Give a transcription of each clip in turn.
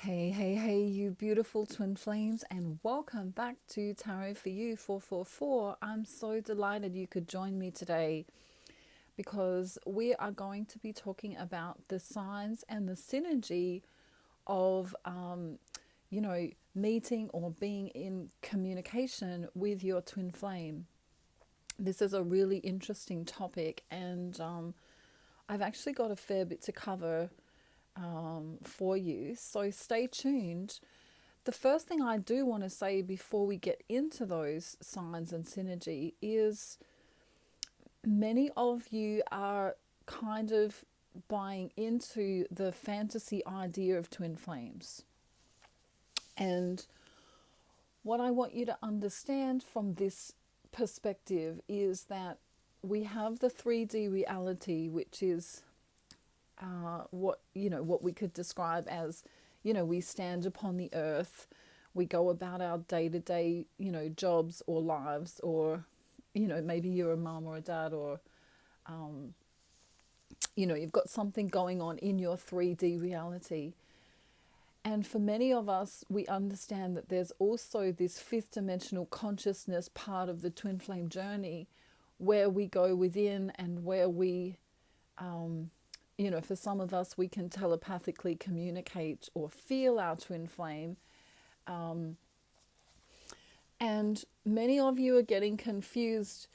Hey, hey, hey, you beautiful twin flames, and welcome back to Tarot for You 444. I'm so delighted you could join me today because we are going to be talking about the signs and the synergy of, meeting or being in communication with your twin flame. This is a really interesting topic, and I've actually got a fair bit to cover for you. So stay tuned. The first thing I do want to say before we get into those signs and synergy is many of you are kind of buying into the fantasy idea of twin flames. And what I want you to understand from this perspective is that we have the 3D reality, which is what we could describe as, we stand upon the earth, we go about our day-to-day, jobs or lives, or maybe you're a mom or a dad, or you've got something going on in your 3D reality. And for many of us, we understand that there's also this fifth dimensional consciousness part of the twin flame journey where we go within and where we for some of us, we can telepathically communicate or feel our twin flame. And many of you are getting confused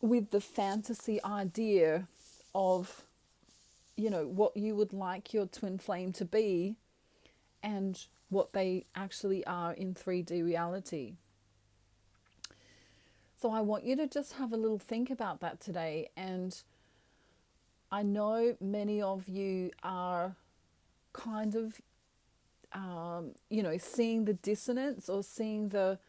with the fantasy idea of, what you would like your twin flame to be and what they actually are in 3D reality. So I want you to just have a little think about that today. And I know many of you are kind of, seeing the dissonance or seeing the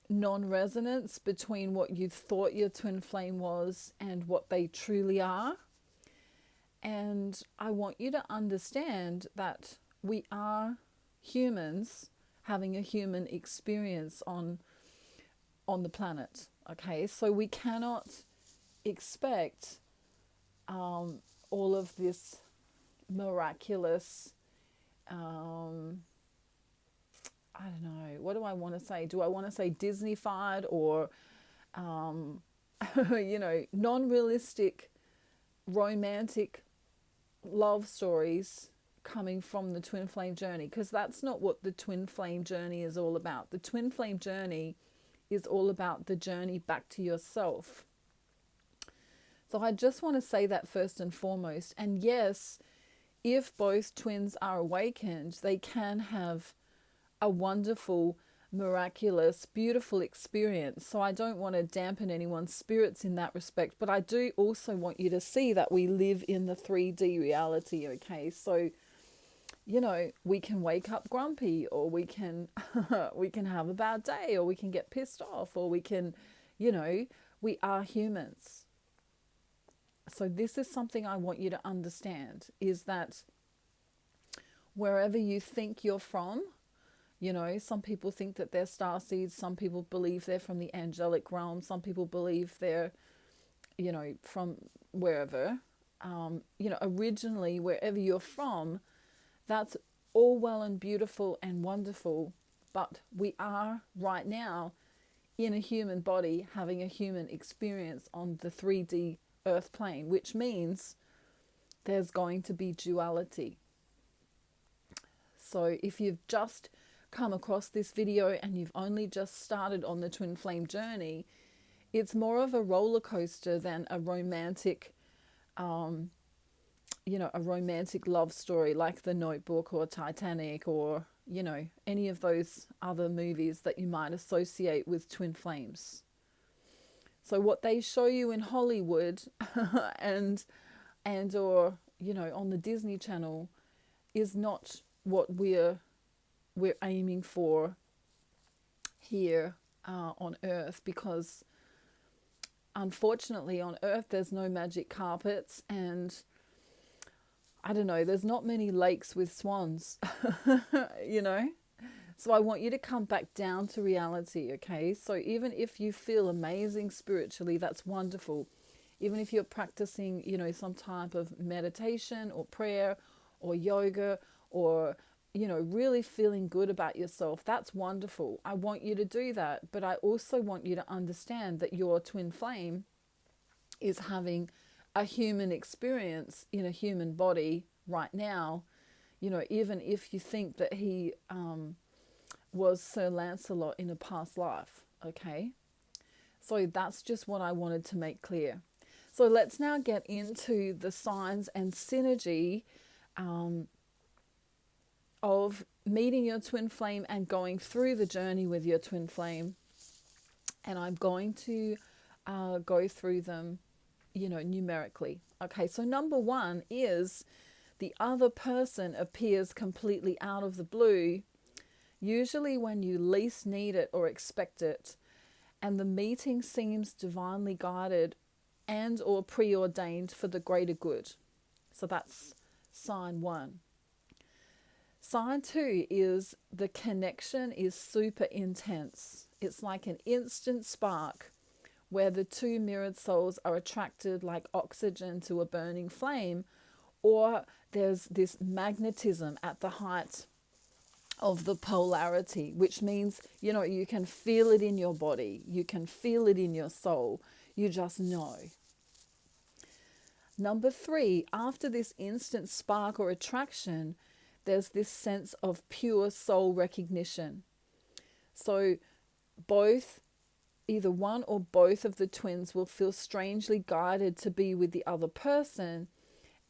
non-resonance between what you thought your twin flame was and what they truly are. And I want you to understand that we are humans having a human experience on the planet. Okay, so we cannot expect all of this miraculous, I don't know, what do I want to say? Do I want to say Disney-fied or, non-realistic, romantic love stories coming from the twin flame journey? Because that's not what the twin flame journey is all about. The twin flame journey is all about the journey back to yourself. So I just want to say that first and foremost. And yes, if both twins are awakened, they can have a wonderful, miraculous, beautiful experience. So I don't want to dampen anyone's spirits in that respect, but I do also want you to see that we live in the 3D reality, okay? So, we can wake up grumpy, or we can we can have a bad day, or we can get pissed off, or we can, we are humans. So this is something I want you to understand, is that wherever you think you're from, some people think that they're starseeds, some people believe they're from the angelic realm, some people believe they're, from wherever, originally, wherever you're from, that's all well and beautiful and wonderful, but we are right now in a human body having a human experience on the 3D earth plane, which means there's going to be duality. So if you've just come across this video and you've only just started on the twin flame journey, it's more of a roller coaster than a romantic, a romantic love story like The Notebook or Titanic or, any of those other movies that you might associate with twin flames. So what they show you in Hollywood and or, on the Disney Channel is not what we're aiming for here on Earth, because unfortunately on Earth there's no magic carpets, and I don't know, there's not many lakes with swans, So I want you to come back down to reality, okay? So even if you feel amazing spiritually, that's wonderful. Even if you're practicing, some type of meditation or prayer or yoga or, really feeling good about yourself, that's wonderful. I want you to do that. But I also want you to understand that your twin flame is having a human experience in a human body right now. Even if you think that he was Sir Lancelot in a past life, okay? So that's just what I wanted to make clear. So let's now get into the signs and synergy of meeting your twin flame and going through the journey with your twin flame. And I'm going to go through them, numerically. Okay, so number one is the other person appears completely out of the blue, usually when you least need it or expect it, and the meeting seems divinely guided and or preordained for the greater good. So that's sign one. Sign two is the connection is super intense. It's like an instant spark where the two mirrored souls are attracted like oxygen to a burning flame, or there's this magnetism at the height of the polarity, which means, you can feel it in your body, you can feel it in your soul, you just know. Number three, after this instant spark or attraction, there's this sense of pure soul recognition. So either one or both of the twins will feel strangely guided to be with the other person.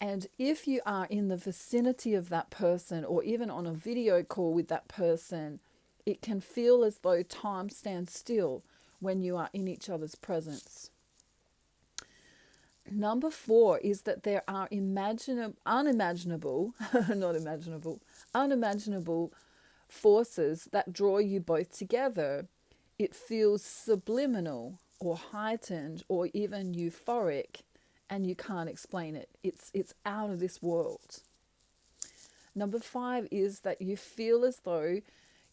And if you are in the vicinity of that person, or even on a video call with that person, it can feel as though time stands still when you are in each other's presence. Number four is that there are unimaginable forces that draw you both together. It feels subliminal or heightened or even euphoric, and you can't explain it. It's out of this world. Number five is that you feel as though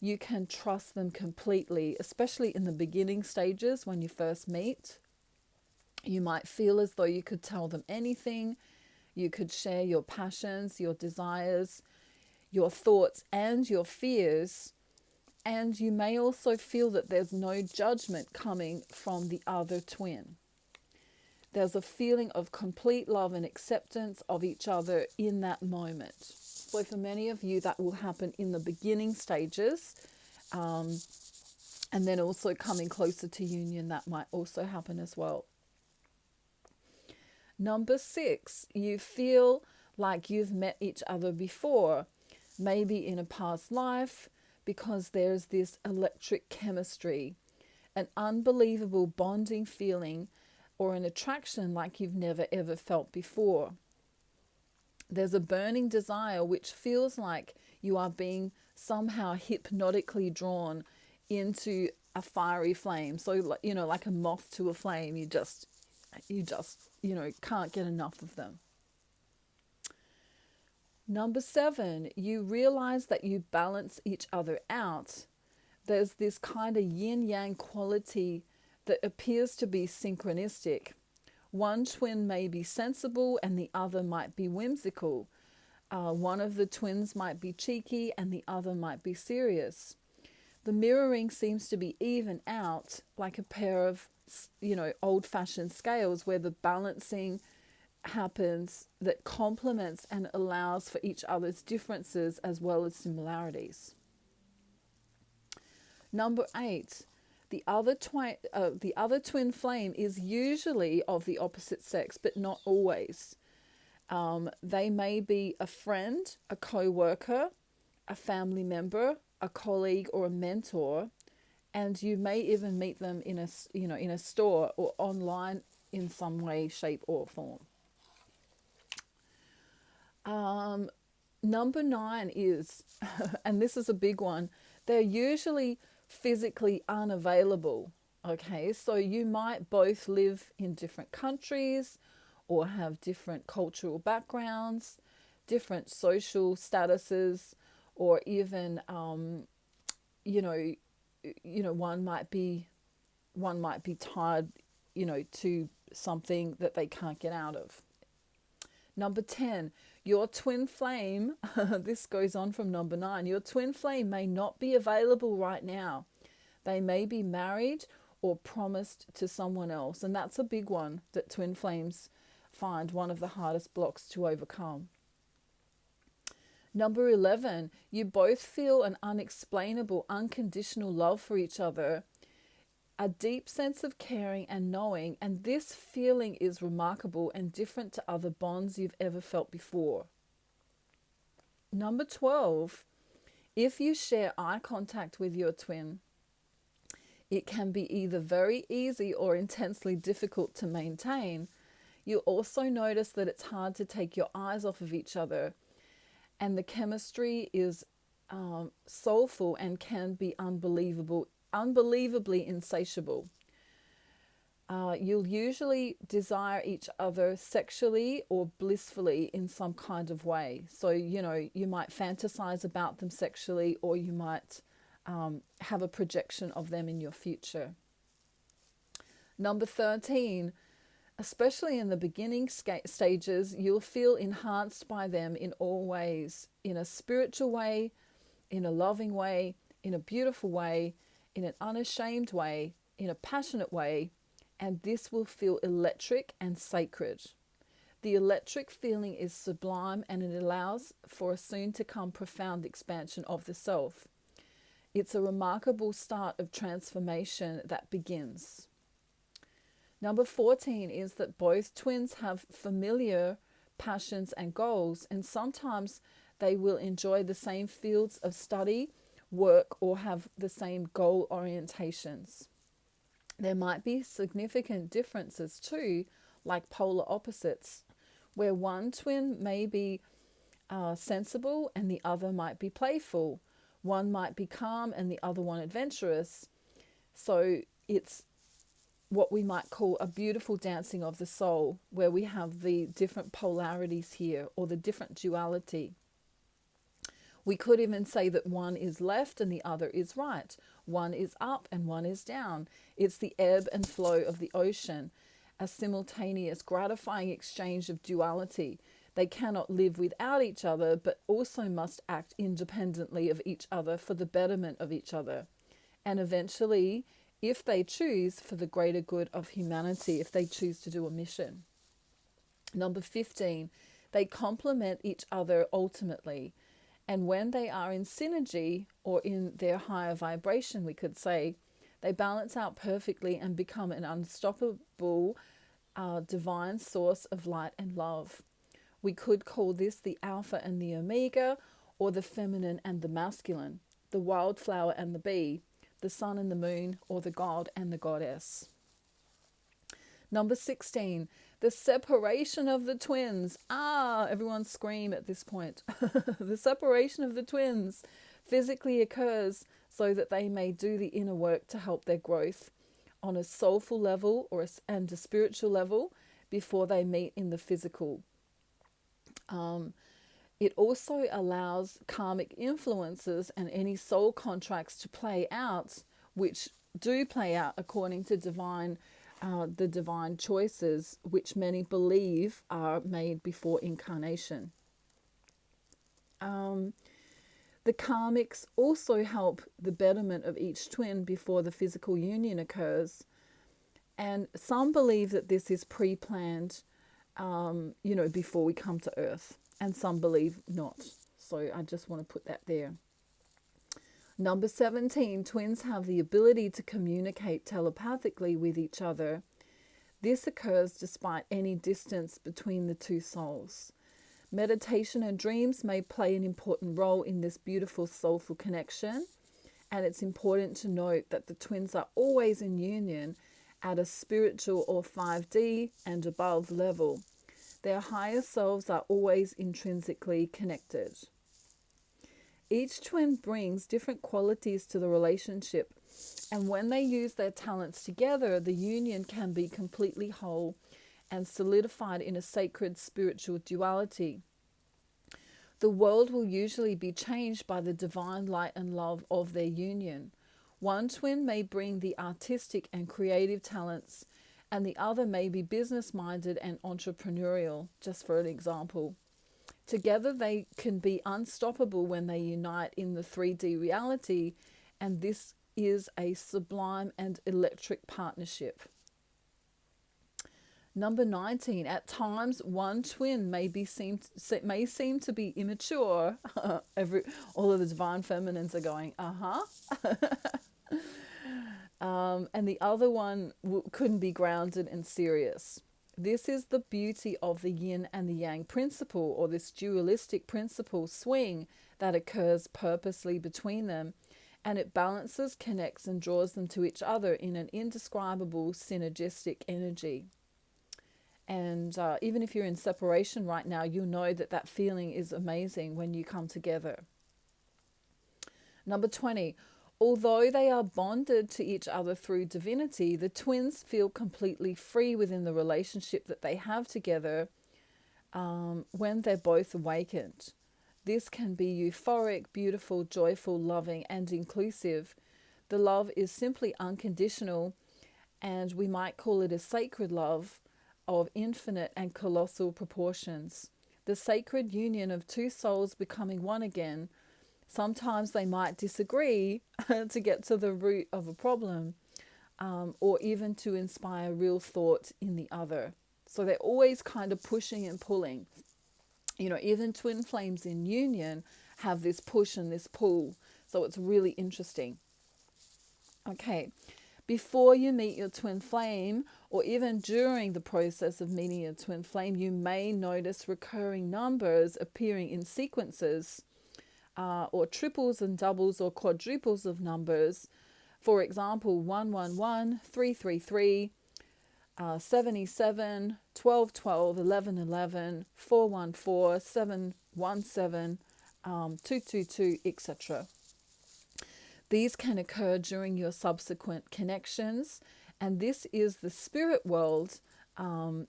you can trust them completely, especially in the beginning stages when you first meet. You might feel as though you could tell them anything. You could share your passions, your desires, your thoughts, and your fears. And you may also feel that there's no judgment coming from the other twin. There's a feeling of complete love and acceptance of each other in that moment. So for many of you, that will happen in the beginning stages. And then also coming closer to union, that might also happen as well. Number six, you feel like you've met each other before, maybe in a past life, because there's this electric chemistry, an unbelievable bonding feeling, or an attraction like you've never ever felt before. There's a burning desire which feels like you are being somehow hypnotically drawn into a fiery flame. So, like a moth to a flame, you just can't get enough of them. Number seven, you realize that you balance each other out. There's this kind of yin-yang quality that appears to be synchronistic. One twin may be sensible and the other might be whimsical. One of the twins might be cheeky and the other might be serious. The mirroring seems to be even out, like a pair of, old-fashioned scales where the balancing happens that complements and allows for each other's differences as well as similarities. Number eight, the other twin flame is usually of the opposite sex, but not always. They may be a friend, a co-worker, a family member, a colleague, or a mentor, and you may even meet them in a store or online in some way, shape, or form. Number nine is, and this is a big one, they're usually physically unavailable. Okay, so you might both live in different countries or have different cultural backgrounds, different social statuses, or even one might be tied to something that they can't get out of. Number 10, Your twin flame, this goes on from number 9, your twin flame may not be available right now. They may be married or promised to someone else. And that's a big one that twin flames find one of the hardest blocks to overcome. Number 11, you both feel an unexplainable, unconditional love for each other, a deep sense of caring and knowing, and this feeling is remarkable and different to other bonds you've ever felt before. Number 12, if you share eye contact with your twin, it can be either very easy or intensely difficult to maintain. You'll also notice that it's hard to take your eyes off of each other, and the chemistry is soulful and can be unbelievably insatiable. You'll usually desire each other sexually or blissfully in some kind of way. So, you might fantasize about them sexually, or you might have a projection of them in your future. Number 13, especially in the beginning stages, you'll feel enhanced by them in all ways, in a spiritual way, in a loving way, in a beautiful way, in an unashamed way, in a passionate way, and this will feel electric and sacred. The electric feeling is sublime, and it allows for a soon-to-come profound expansion of the self. It's a remarkable start of transformation that begins. Number 14 is that both twins have familiar passions and goals, and sometimes they will enjoy the same fields of study, work, or have the same goal orientations. There might be significant differences too, like polar opposites, where one twin may be sensible and the other might be playful. One might be calm and the other one adventurous. So it's what we might call a beautiful dancing of the soul, where we have the different polarities here, or the different duality. We could even say that one is left and the other is right. One is up and one is down. It's the ebb and flow of the ocean, a simultaneous gratifying exchange of duality. They cannot live without each other, but also must act independently of each other for the betterment of each other. And eventually, if they choose, for the greater good of humanity, if they choose to do a mission. Number 15, they complement each other ultimately. And when they are in synergy, or in their higher vibration, we could say, they balance out perfectly and become an unstoppable divine source of light and love. We could call this the Alpha and the Omega, or the feminine and the masculine, the wildflower and the bee, the sun and the moon, or the god and the goddess. Number 16, the separation of the twins. Everyone scream at this point. The separation of the twins physically occurs so that they may do the inner work to help their growth on a soulful level and a spiritual level before they meet in the physical. It also allows karmic influences and any soul contracts to play out, which do play out according to the divine choices, which many believe are made before incarnation. The karmics also help the betterment of each twin before the physical union occurs. And some believe that this is pre-planned, before we come to Earth. And some believe not. So I just want to put that there. Number 17, twins have the ability to communicate telepathically with each other. This occurs despite any distance between the two souls. Meditation and dreams may play an important role in this beautiful soulful connection. And it's important to note that the twins are always in union at a spiritual or 5D and above level. Their higher selves are always intrinsically connected. Each twin brings different qualities to the relationship, and when they use their talents together, the union can be completely whole and solidified in a sacred spiritual duality. The world will usually be changed by the divine light and love of their union. One twin may bring the artistic and creative talents, and the other may be business-minded and entrepreneurial, just for an example. Together they can be unstoppable when they unite in the 3D reality, and this is a sublime and electric partnership. Number 19, at times one twin may seem to be immature. All of the divine feminines are going, and the other one couldn't be grounded and serious. This is the beauty of the yin and the yang principle, or this dualistic principle swing that occurs purposely between them, and it balances, connects, and draws them to each other in an indescribable synergistic energy. And even if you're in separation right now, you'll know that that feeling is amazing when you come together. Number 20, although they are bonded to each other through divinity, the twins feel completely free within the relationship that they have together when they're both awakened. This can be euphoric, beautiful, joyful, loving, and inclusive. The love is simply unconditional, and we might call it a sacred love of infinite and colossal proportions. The sacred union of two souls becoming one again. Sometimes they might disagree to get to the root of a problem, or even to inspire real thought in the other. So they're always kind of pushing and pulling. You know, even twin flames in union have this push and this pull. So it's really interesting. Okay, before you meet your twin flame, or even during the process of meeting your twin flame, you may notice recurring numbers appearing in sequences, or triples and doubles or quadruples of numbers. For example, 111, 333, 77, 12, 12, 11, 11, 414, 717, 222, etc. These can occur during your subsequent connections, and this is the spirit world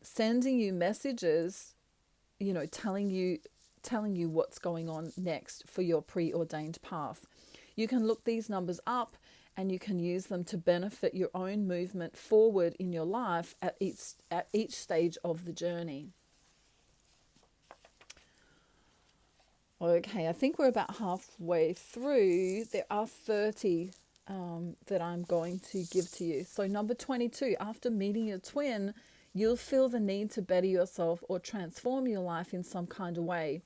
sending you messages, you know, telling you what's going on next for your preordained path. You can look these numbers up, and you can use them to benefit your own movement forward in your life at each stage of the journey. Okay, I think we're about halfway through. There are 30 that I'm going to give to you. So number 22, after meeting your twin, you'll feel the need to better yourself or transform your life in some kind of way.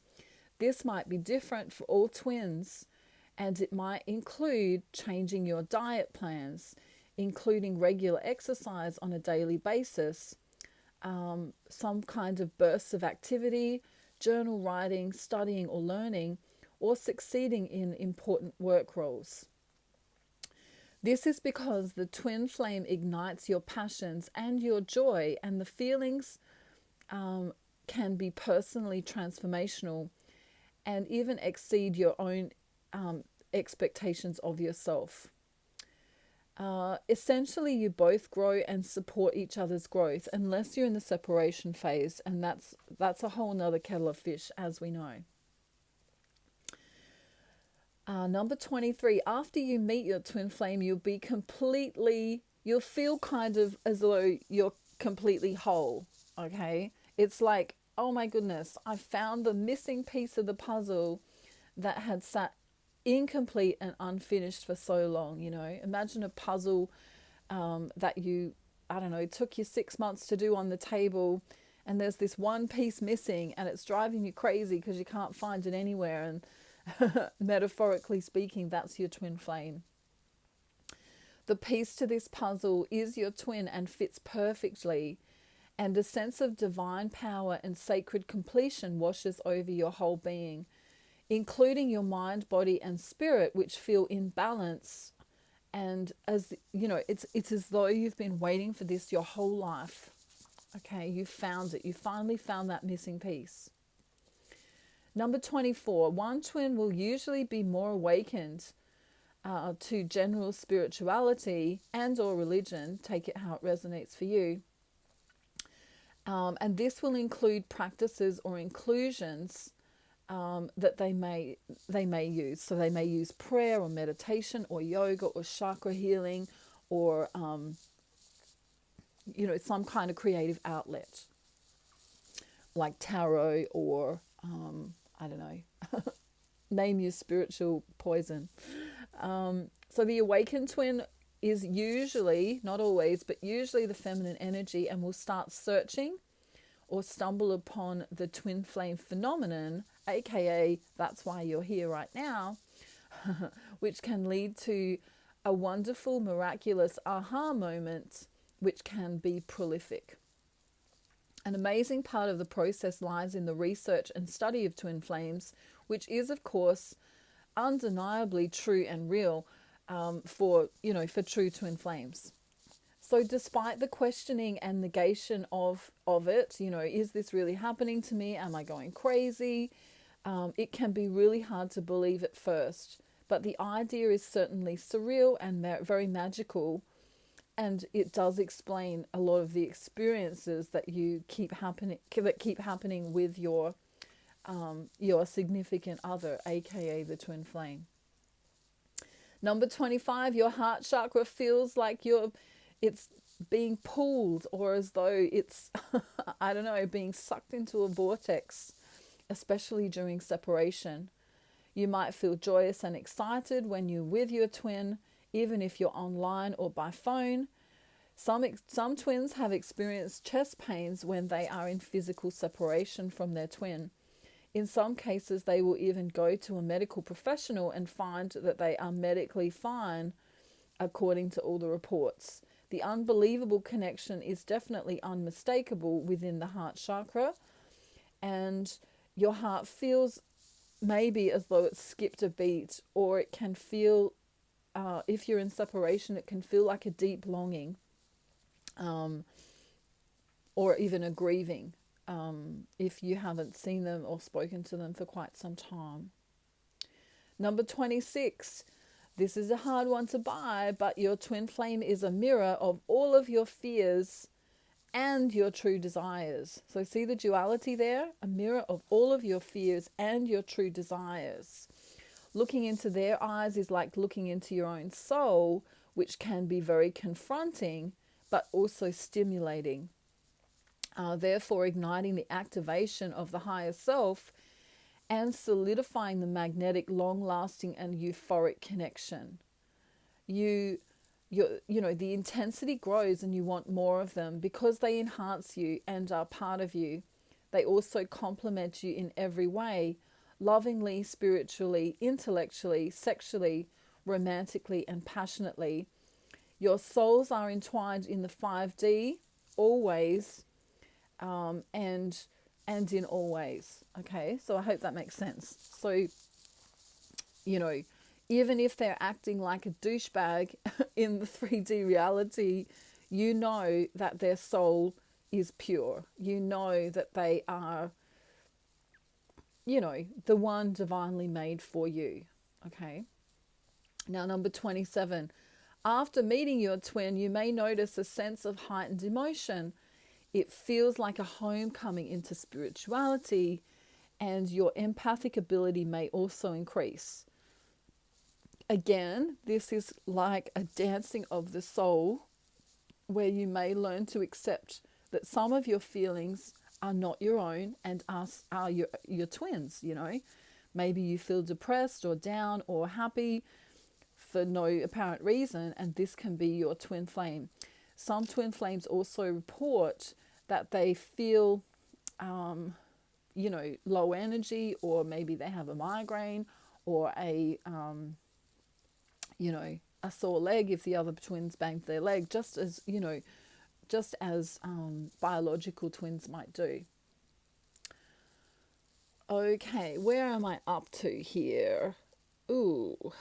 This might be different for all twins, and it might include changing your diet plans, including regular exercise on a daily basis, some kind of bursts of activity, journal writing, studying or learning, or succeeding in important work roles. This is because the twin flame ignites your passions and your joy, and the feelings can be personally transformational and even exceed your own expectations of yourself. Essentially, you both grow and support each other's growth, unless you're in the separation phase, and that's a whole nother kettle of fish, as we know. Number 23, after you meet your twin flame, you'll feel kind of as though you're completely whole, okay? It's like, oh my goodness, I found the missing piece of the puzzle that had sat incomplete and unfinished for so long. You know, imagine a puzzle that it took you 6 months to do on the table, and there's this one piece missing, and it's driving you crazy because you can't find it anywhere. And metaphorically speaking, that's your twin flame. The piece to this puzzle is your twin and fits perfectly, and a sense of divine power and sacred completion washes over your whole being, including your mind, body, and spirit, which feel in balance. And as you know, it's as though you've been waiting for this your whole life. Okay, you found it. You finally found that missing piece. Number 24, one twin will usually be more awakened to general spirituality and or religion. Take it how it resonates for you. And this will include practices or inclusions that they may use. So they may use prayer or meditation or yoga or chakra healing, or some kind of creative outlet like tarot or I don't know, name your spiritual poison. So the awakened twin is usually, not always, but usually the feminine energy, and will start searching or stumble upon the twin flame phenomenon, aka that's why you're here right now, which can lead to a wonderful, miraculous aha moment, which can be prolific. An amazing part of the process lies in the research and study of twin flames, which is, of course, undeniably true and real for true twin flames. So despite the questioning and negation of it, is this really happening to me? Am I going crazy? It can be really hard to believe at first, but the idea is certainly surreal and very magical, and it does explain a lot of the experiences that keep happening with your significant other, aka the twin flame. Number 25, your heart chakra feels like it's being pulled, or as though it's, I don't know, being sucked into a vortex, especially during separation. You might feel joyous and excited when you're with your twin, even if you're online or by phone. Some twins have experienced chest pains when they are in physical separation from their twin. In some cases, they will even go to a medical professional and find that they are medically fine, according to all the reports. The unbelievable connection is definitely unmistakable within the heart chakra, and your heart feels maybe as though it's skipped a beat, or it can feel, if you're in separation, it can feel like a deep longing, or even a grieving, if you haven't seen them or spoken to them for quite some time. Number 26. This is a hard one to buy, but your twin flame is a mirror of all of your fears and your true desires. So see the duality there? A mirror of all of your fears and your true desires. Looking into their eyes is like looking into your own soul, which can be very confronting, but also stimulating. Therefore igniting the activation of the higher self and solidifying the magnetic, long-lasting and euphoric connection. The intensity grows and you want more of them because they enhance you and are part of you. They also complement you in every way, lovingly, spiritually, intellectually, sexually, romantically, and passionately. Your souls are entwined in the 5D always, and in all ways. Okay, so I hope that makes sense. So, even if they're acting like a douchebag in the 3D reality, you know that their soul is pure. You know that they are, the one divinely made for you. Okay. Now, number 27. After meeting your twin, you may notice a sense of heightened emotion. It feels like a homecoming into spirituality, and your empathic ability may also increase. Again, this is like a dancing of the soul, where you may learn to accept that some of your feelings are not your own and are your twins, Maybe you feel depressed or down or happy for no apparent reason, and this can be your twin flame. Some twin flames also report that they feel, low energy, or maybe they have a migraine or a sore leg if the other twins banged their leg, just as biological twins might do. Okay, where am I up to here? Ooh.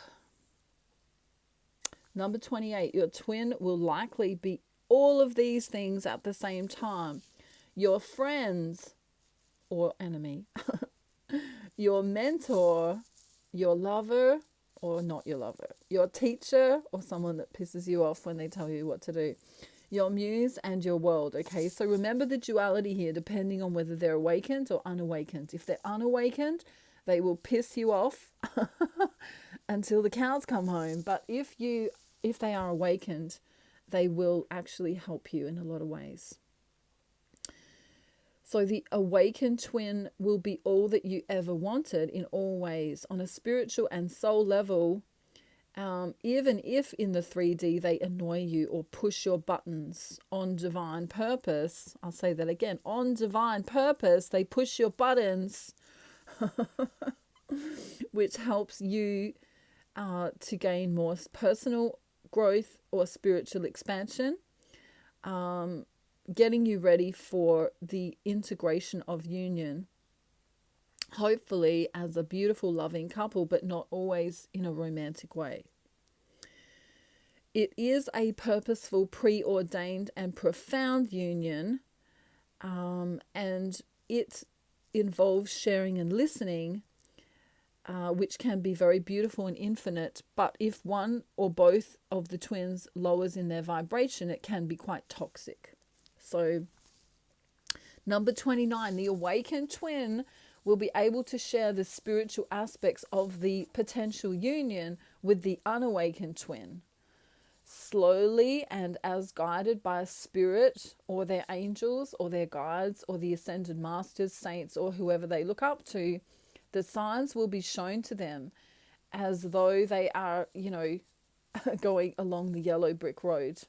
Number 28, your twin will likely be all of these things at the same time. Your friends or enemy, your mentor, your lover or not your lover, your teacher or someone that pisses you off when they tell you what to do, your muse and your world. Okay, so remember the duality here, depending on whether they're awakened or unawakened. If they're unawakened, they will piss you off until the cows come home. But if they are awakened, they will actually help you in a lot of ways. So the awakened twin will be all that you ever wanted in all ways on a spiritual and soul level. Even if in the 3D they annoy you or push your buttons on divine purpose, I'll say that again, on divine purpose, they push your buttons, which helps you to gain more personal growth or spiritual expansion, getting you ready for the integration of union, hopefully as a beautiful, loving couple, but not always in a romantic way. It is a purposeful, preordained, and profound union, and it involves sharing and listening, which can be very beautiful and infinite. But if one or both of the twins lowers in their vibration, it can be quite toxic. So, number 29, the awakened twin will be able to share the spiritual aspects of the potential union with the unawakened twin. Slowly and as guided by a spirit or their angels or their guides or the ascended masters, saints, or whoever they look up to, the signs will be shown to them as though they are, going along the yellow brick road.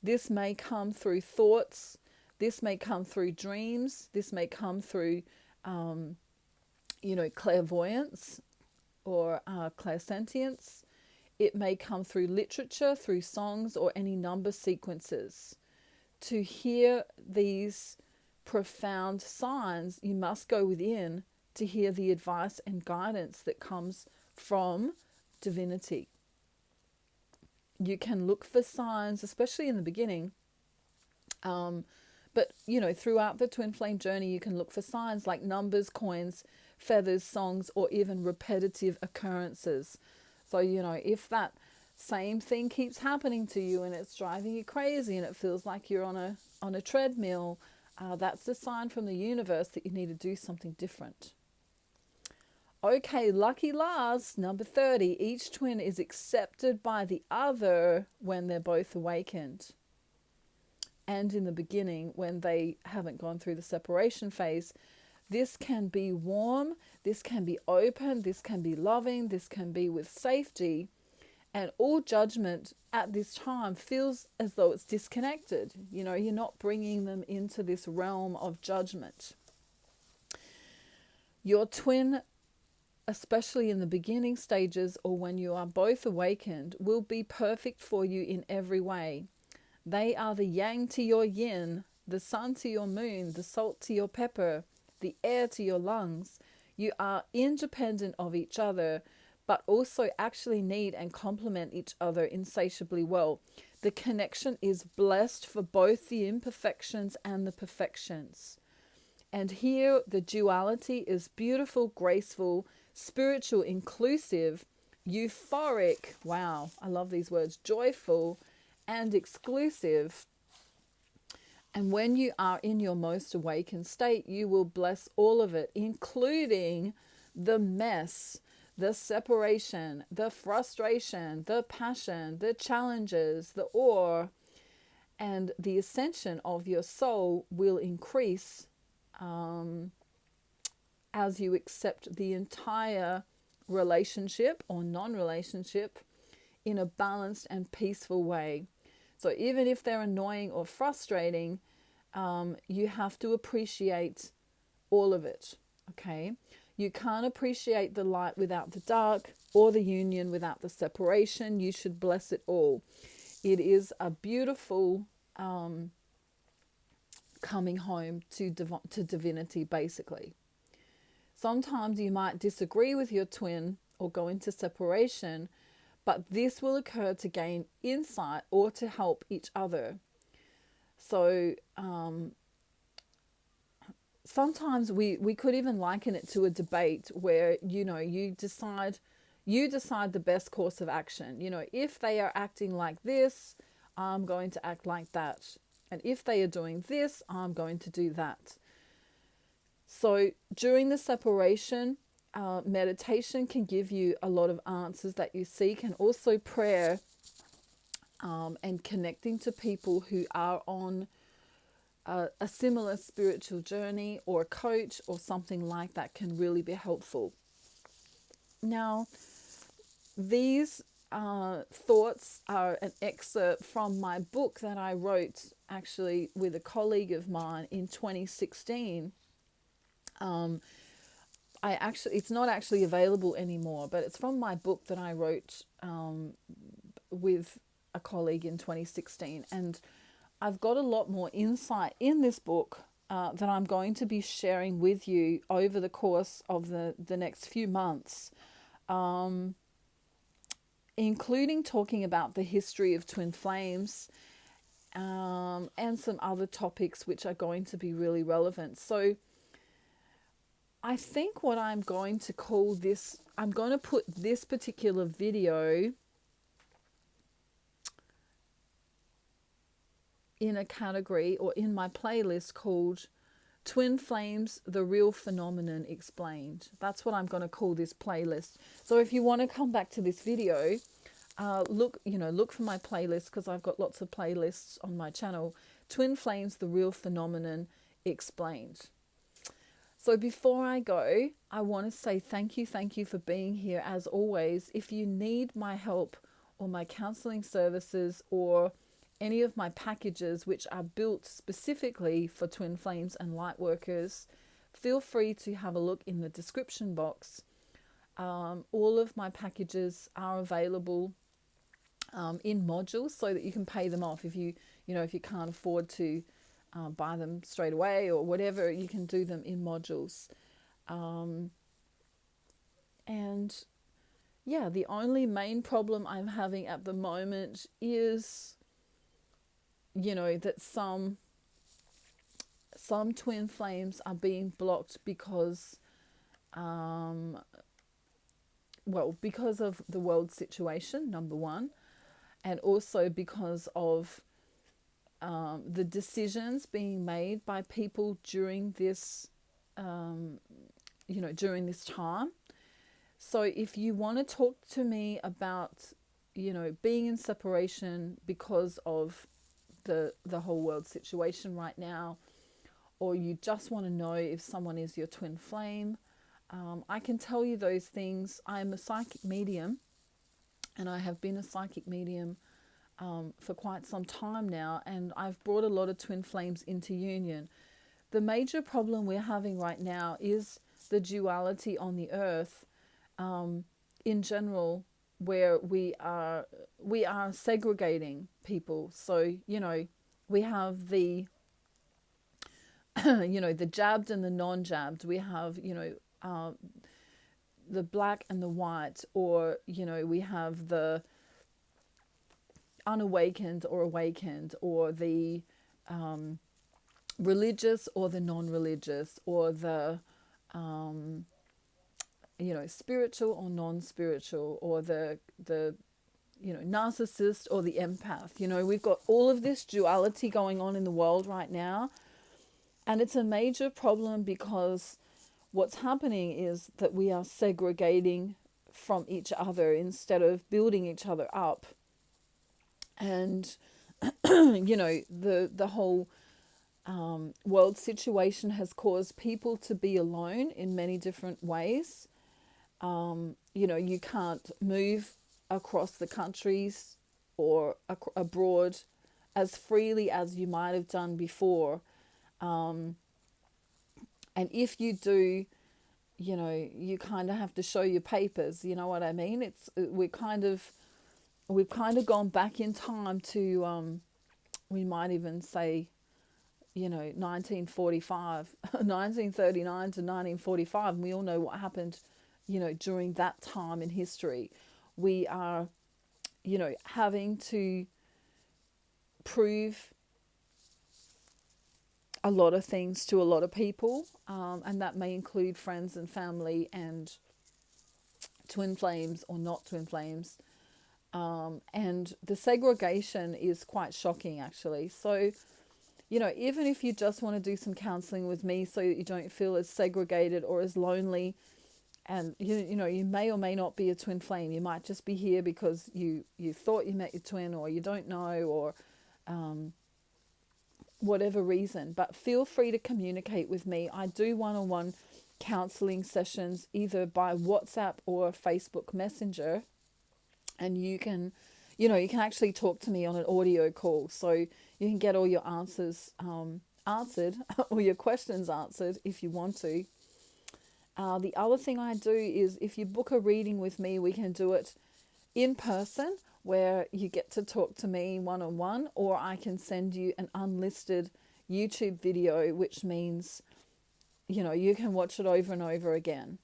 This may come through thoughts. This may come through dreams. This may come through, clairvoyance or clairsentience. It may come through literature, through songs, or any number sequences. To hear these profound signs, you must go within to hear the advice and guidance that comes from divinity. You can look for signs, especially in the beginning. But, throughout the twin flame journey, you can look for signs like numbers, coins, feathers, songs, or even repetitive occurrences. So, if that same thing keeps happening to you and it's driving you crazy and it feels like you're on a treadmill, that's a sign from the universe that you need to do something different. Okay, lucky last, number 30. Each twin is accepted by the other when they're both awakened. And in the beginning, when they haven't gone through the separation phase, this can be warm, this can be open, this can be loving, this can be with safety. And all judgment at this time feels as though it's disconnected. You're not bringing them into this realm of judgment. Your twin, especially in the beginning stages or when you are both awakened, will be perfect for you in every way. They are the yang to your yin, the sun to your moon, the salt to your pepper, the air to your lungs. You are independent of each other, but also actually need and complement each other insatiably well. The connection is blessed for both the imperfections and the perfections. And here the duality is beautiful, graceful, spiritual, inclusive, euphoric, wow, I love these words, joyful, and exclusive. And when you are in your most awakened state, you will bless all of it, including the mess, the separation, the frustration, the passion, the challenges, the awe, and the ascension of your soul will increase as you accept the entire relationship or non-relationship in a balanced and peaceful way. So even if they're annoying or frustrating, you have to appreciate all of it, okay? You can't appreciate the light without the dark or the union without the separation. You should bless it all. It is a beautiful coming home to divinity, basically. Sometimes you might disagree with your twin or go into separation, but this will occur to gain insight or to help each other. So sometimes we could even liken it to a debate where, you decide the best course of action. If they are acting like this, I'm going to act like that. And if they are doing this, I'm going to do that. So during the separation, meditation can give you a lot of answers that you seek, and also prayer and connecting to people who are on a similar spiritual journey or a coach or something like that can really be helpful. Now, these thoughts are an excerpt from my book that I wrote actually with a colleague of mine in 2016. It's not actually available anymore, but it's from my book that I wrote with a colleague in 2016. And I've got a lot more insight in this book that I'm going to be sharing with you over the course of the next few months, including talking about the history of twin flames and some other topics which are going to be really relevant. So I think what I'm going to call this, I'm going to put this particular video in a category or in my playlist called Twin Flames, the Real Phenomenon Explained. That's what I'm going to call this playlist. So if you want to come back to this video, look for my playlist, because I've got lots of playlists on my channel. Twin Flames, the Real Phenomenon Explained. So before I go, I want to say thank you for being here as always. If you need my help or my counseling services or any of my packages which are built specifically for twin flames and light workers, feel free to have a look in the description box. All of my packages are available in modules so that you can pay them off if you can't afford to buy them straight away or whatever. You can do them in modules. And yeah, the only main problem I'm having at the moment is that some twin flames are being blocked because because of the world situation, number one, and also because of the decisions being made by people during this during this time. So if you want to talk to me about being in separation because of the whole world situation right now, or you just want to know if someone is your twin flame, I can tell you those things. I'm a psychic medium, and I have been a psychic medium for quite some time now, and I've brought a lot of twin flames into union. The major problem we're having right now is the duality on the earth in general, where we are segregating people. So we have the the jabbed and the non-jabbed. We have the black and the white, or we have the unawakened or awakened, or the religious or the non-religious, or the spiritual or non-spiritual, or the narcissist or the empath. We've got all of this duality going on in the world right now, and it's a major problem because what's happening is that we are segregating from each other instead of building each other up. And the whole world situation has caused people to be alone in many different ways. You can't move across the countries or abroad as freely as you might have done before. And if you do, you kind of have to show your papers. You know what I mean? We've kind of gone back in time to, we might even say, 1945, 1939 to 1945. And we all know what happened, during that time in history. We are, having to prove a lot of things to a lot of people, and that may include friends and family and twin flames or not twin flames. And the segregation is quite shocking, actually. So, even if you just want to do some counseling with me so that you don't feel as segregated or as lonely, and you may or may not be a twin flame. You might just be here because you thought you met your twin, or you don't know, or whatever reason. But feel free to communicate with me. I do one-on-one counseling sessions either by WhatsApp or Facebook Messenger, and you can actually talk to me on an audio call, so you can get all your answers answered or your questions answered if you want to. The other thing I do is, if you book a reading with me, we can do it in person, where you get to talk to me one-on-one, or I can send you an unlisted YouTube video, which means, you can watch it over and over again,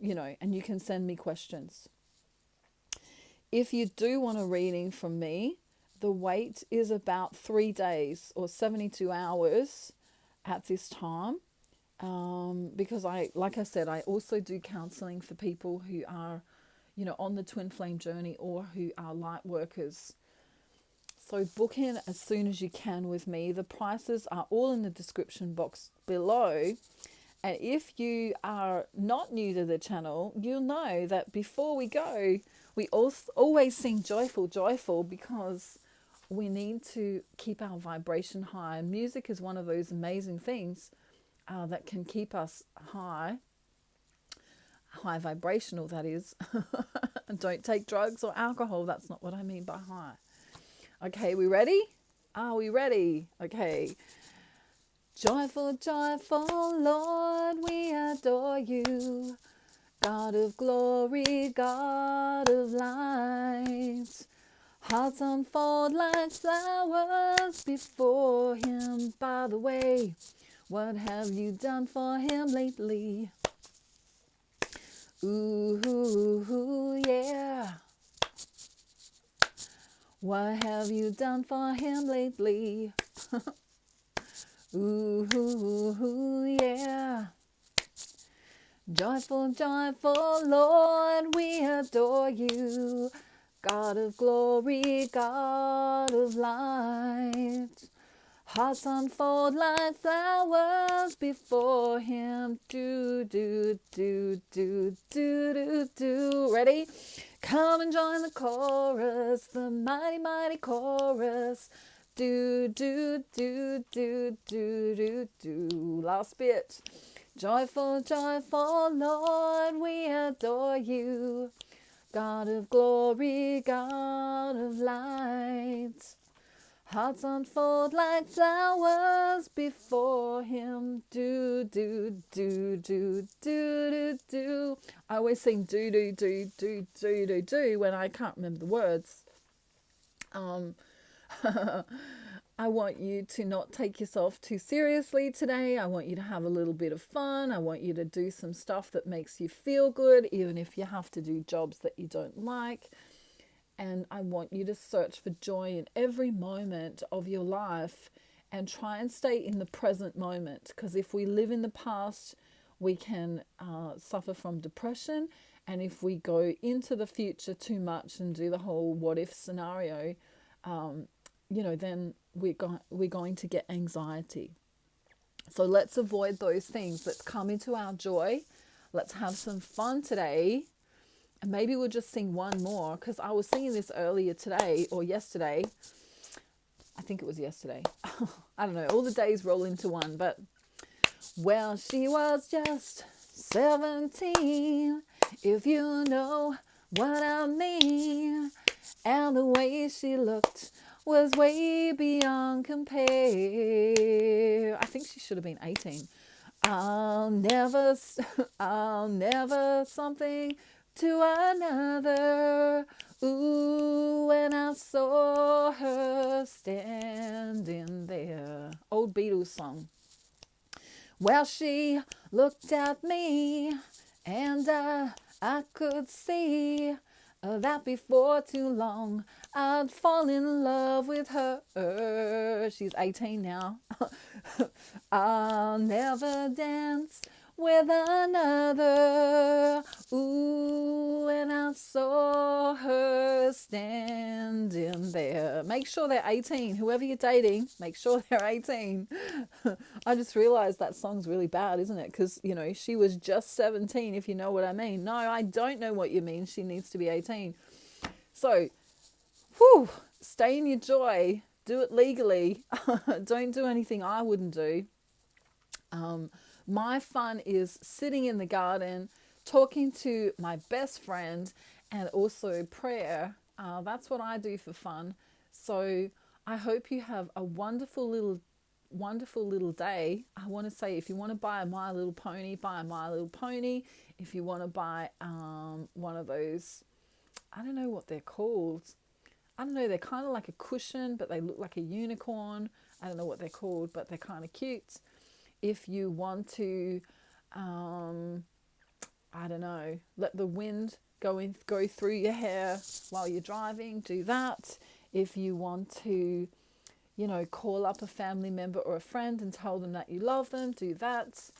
and you can send me questions. If you do want a reading from me, the wait is about 3 days or 72 hours at this time. Because like I said, I also do counseling for people who are, on the twin flame journey, or who are light workers. So book in as soon as you can with me. The prices are all in the description box below. And if you are not new to the channel, you'll know that before we go, we always sing joyful, because we need to keep our vibration high. And music is one of those amazing things that can keep us high vibrational, that is. Don't take drugs or alcohol. That's not what I mean by high. Okay, we ready? Are we ready? Okay. Joyful, joyful Lord, we adore you. God of glory, God of light. Hearts unfold like flowers before him. By the way, what have you done for him lately? Ooh, yeah. What have you done for him lately? Ooh, yeah. Joyful, joyful Lord, we adore you. God of glory, God of light. Hearts unfold like flowers before him. Do, do, do, do, do, do, do. Ready? Come and join the chorus, the mighty, mighty chorus. Do, do, do, do, do, do, do. Last bit. Joyful, joyful Lord, we adore you. God of glory, God of light. Hearts unfold like flowers before him. Do, do, do, do, do, do, do. I always sing do, do, do, do, do, do, do when I can't remember the words. I want you to not take yourself too seriously today. I want you to have a little bit of fun. I want you to do some stuff that makes you feel good, even if you have to do jobs that you don't like. And I want you to search for joy in every moment of your life and try and stay in the present moment. Because if we live in the past, we can suffer from depression. And if we go into the future too much and do the whole what if scenario, then we're going to get anxiety. So let's avoid those things. Let's come into our joy. Let's have some fun today. And maybe we'll just sing one more, because I was singing this earlier today or yesterday. I think it was yesterday. I don't know. All the days roll into one. But, well, she was just 17, if you know what I mean. And the way she looked was way beyond compare. I think she should have been 18. I'll never something to another. Ooh, when I saw her standing there. Old Beatles song. Well, she looked at me, and I could see that before too long I'd fall in love with her. She's 18 now. I'll never dance with another. Ooh, and I saw her standing there. Make sure they're 18. Whoever you're dating, make sure they're 18. I just realized that song's really bad, isn't it? Because, she was just 17, if you know what I mean. No, I don't know what you mean. She needs to be 18. So, stay in your joy. Do it legally. Don't do anything I wouldn't do. My fun is sitting in the garden, talking to my best friend, and also prayer. That's what I do for fun. So I hope you have a wonderful little day. I want to say, if you want to buy a My Little Pony, buy a My Little Pony. If you want to buy one of those, I don't know what they're called. I don't know, they're kind of like a cushion, but they look like a unicorn. I don't know what they're called, but they're kind of cute. If you want to, I don't know, let the wind go through your hair while you're driving, do that. If you want to, call up a family member or a friend and tell them that you love them, do that.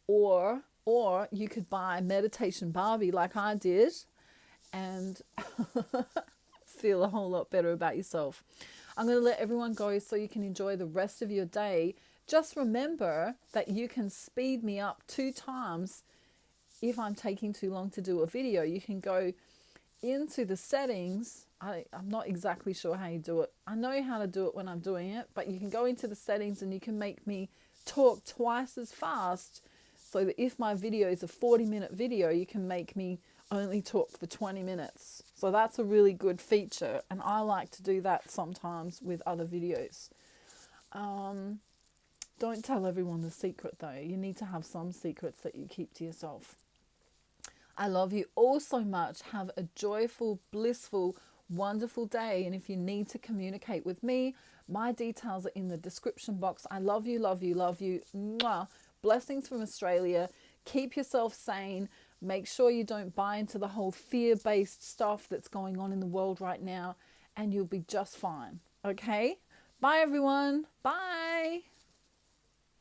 Or you could buy Meditation Barbie like I did and feel a whole lot better about yourself. I'm going to let everyone go so you can enjoy the rest of your day. Just remember that you can speed me up 2 times if I'm taking too long to do a video. You can go into the settings. I'm not exactly sure how you do it. I know how to do it when I'm doing it, but you can go into the settings and you can make me talk twice as fast, so that if my video is a 40-minute video, you can make me only talk for 20 minutes. So that's a really good feature, and I like to do that sometimes with other videos. Don't tell everyone the secret though. You need to have some secrets that you keep to yourself. I love you all so much. Have a joyful, blissful, wonderful day. And if you need to communicate with me, my details are in the description box. I love you, love you, love you. Mwah. Blessings from Australia. Keep yourself sane. Make sure you don't buy into the whole fear-based stuff that's going on in the world right now, and you'll be just fine. Okay? Bye, everyone. Bye.